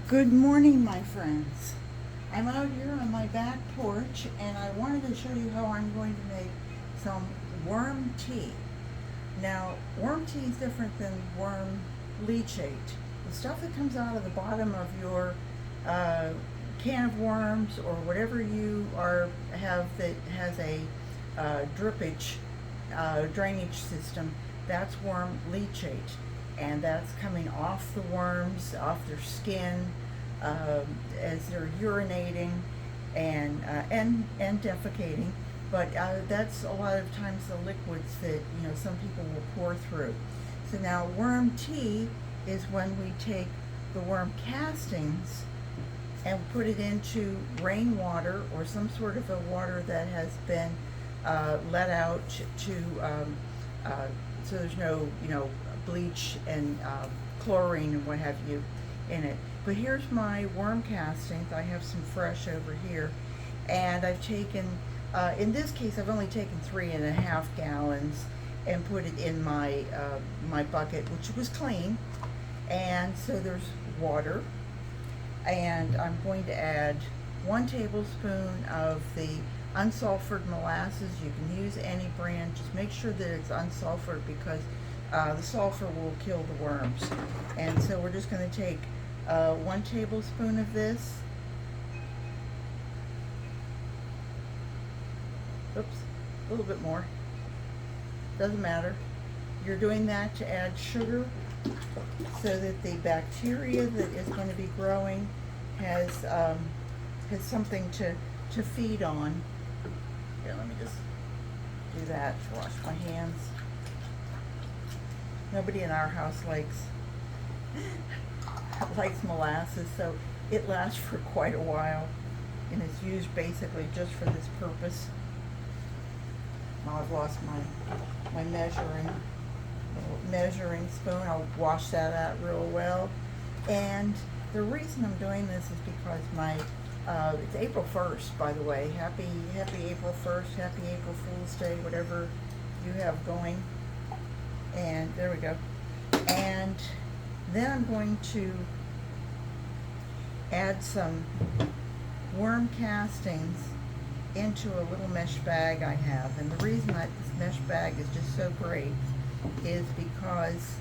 Good morning, my friends. I'm out here on my back porch and I wanted to show you how I'm going to make some worm tea. Now, worm tea is different than worm leachate. The stuff that comes out of the bottom of your can of worms or whatever you have that has a drippage drainage system, that's worm leachate. And that's coming off the worms, off their skin, as they're urinating and defecating. But that's a lot of times the liquids that some people will pour through. So now worm tea is when we take the worm castings and put it into rainwater or some sort of a water that has been let out to so there's no bleach and chlorine and what have you in it. But here's my worm castings. I have some fresh over here, and I've taken in this case I've only taken 3.5 gallons and put it in my my bucket, which was clean. And so there's water, and I'm going to add 1 tablespoon of the unsulphured molasses. You can use any brand, just make sure that it's unsulphured because the sulfur will kill the worms. And so we're just going to take 1 tablespoon of this. Oops, a little bit more. Doesn't matter. You're doing that to add sugar so that the bacteria that is going to be growing has something to feed on. Here, let me just do that. Wash my hands. Nobody in our house likes molasses, so it lasts for quite a while, and it's used basically just for this purpose. Now I've lost my measuring spoon. I'll wash that out real well. And the reason I'm doing this is because it's April 1st, by the way. Happy April 1st, happy April Fool's Day, whatever you have going. And there we go. And then I'm going to add some worm castings into a little mesh bag I have. And the reason this mesh bag is just so great is because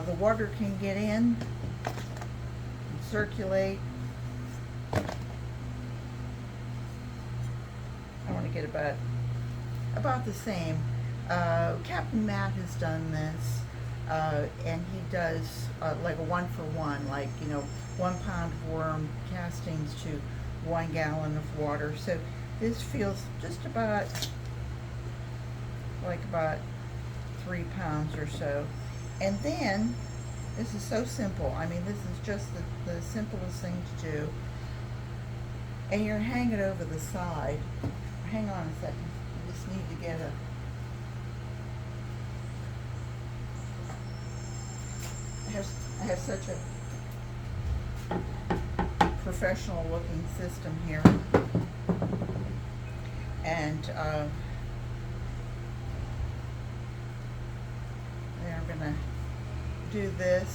the water can get in and circulate. I want to get about the same. Captain Matt has done this, and he does like a 1-for-1, like 1 pound of worm castings to 1 gallon of water. So this feels just about 3 pounds or so. And then this is so simple. I mean, this is just the simplest thing to do. And you're hang it over the side. Hang on a second. I just need to get I have such a professional looking system here. And then I'm gonna do this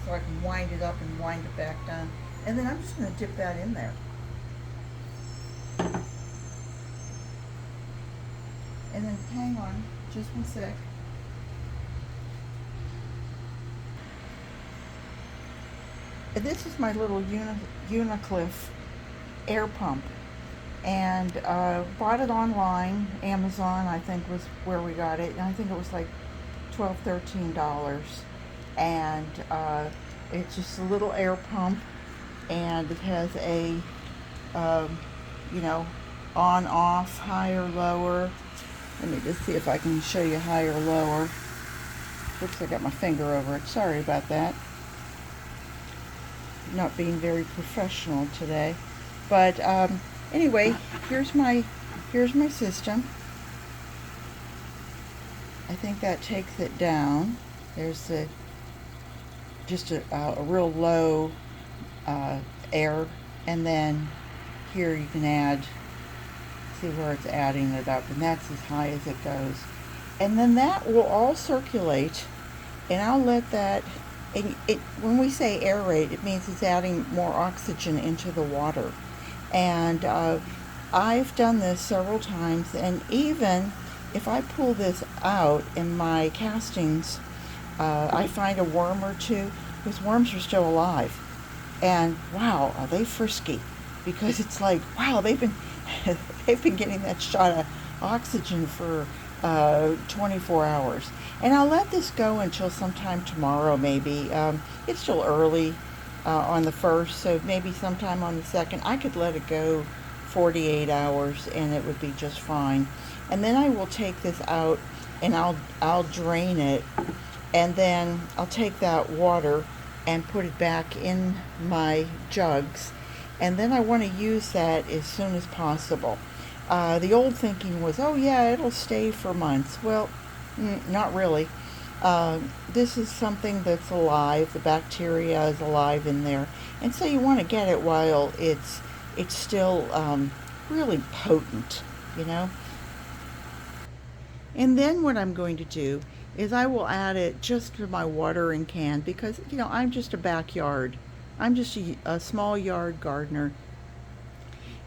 so I can wind it up and wind it back down. And then I'm just gonna dip that in there. And then hang on just 1 sec. This is my little Unicliff air pump, and bought it online. Amazon, I think, was where we got it, and I think it was like $12, $13. And it's just a little air pump, and it has a on off, higher, lower. Let me just see if I can show you higher, lower. Oops, I got my finger over it. Sorry about that. Not being very professional today. But anyway, here's my system. I think that takes it down. There's just a real low air, and then here you can add, see where it's adding it up, and that's as high as it goes. And then that will all circulate and I'll let that, and when we say aerate, it means it's adding more oxygen into the water. And I've done this several times, and even if I pull this out in my castings, I find a worm or two. Those worms are still alive, and wow, are they frisky? Because it's like, wow, they've been they've been getting that shot of oxygen for 24 hours. And I'll let this go until sometime tomorrow, maybe. It's still early on the 1st, so maybe sometime on the 2nd. I could let it go 48 hours and it would be just fine. And then I will take this out and I'll drain it, and then I'll take that water and put it back in my jugs, and then I want to use that as soon as possible. The old thinking was, oh yeah, it'll stay for months. Well, not really. This is something that's alive. The bacteria is alive in there, and so you want to get it while it's still really potent, you know. And then what I'm going to do is I will add it just to my watering can, because I'm just a backyard. I'm just a small yard gardener,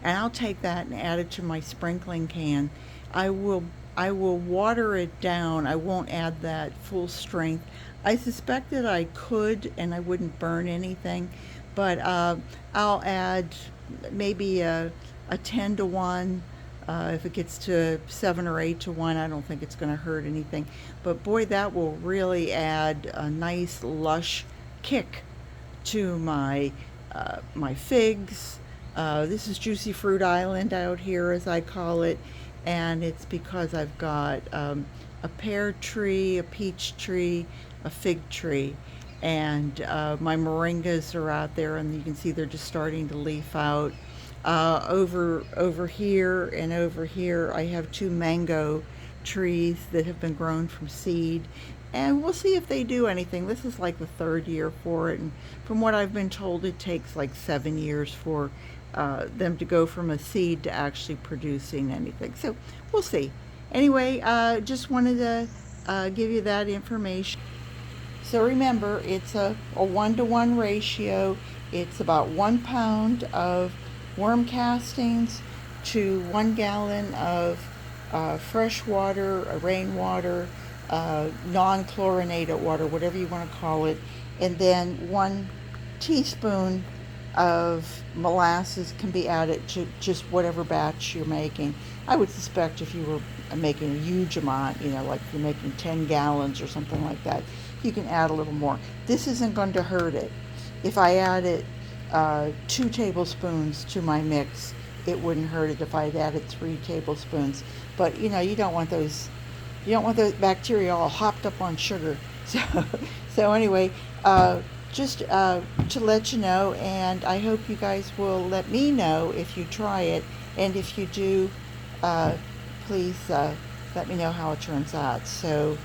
and I'll take that and add it to my sprinkling can. I will water it down. I won't add that full strength. I suspect that I could and I wouldn't burn anything, but I'll add maybe a 10 to 1. If it gets to 7 or 8 to 1, I don't think it's going to hurt anything. But boy, that will really add a nice lush kick to my figs. This is Juicy Fruit Island out here, as I call it, and it's because I've got a pear tree, a peach tree, a fig tree, and my moringas are out there, and you can see they're just starting to leaf out. Over here and over here, I have 2 mango trees that have been grown from seed, and we'll see if they do anything. This is like the 3rd year for it, and from what I've been told, it takes like 7 years for them to go from a seed to actually producing anything. So we'll see. Anyway, just wanted to give you that information. So remember, it's a 1-to-1 ratio. It's about 1 pound of worm castings to 1 gallon of fresh water, rainwater, non-chlorinated water, whatever you want to call it, and then 1 teaspoon of molasses can be added to just whatever batch you're making. I would suspect if you were making a huge amount, like if you're making 10 gallons or something like that, you can add a little more. This isn't going to hurt it. If I added 2 tablespoons to my mix, it wouldn't hurt it if I'd added 3 tablespoons. But you don't want those bacteria all hopped up on sugar. So anyway, just to let you know, and I hope you guys will let me know if you try it, and if you do, please let me know how it turns out. So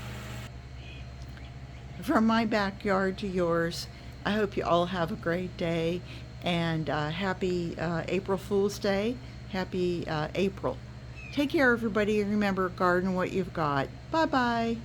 from my backyard to yours, I hope you all have a great day, and happy April Fool's Day. Happy April. Take care, everybody, and remember, garden what you've got. Bye-bye.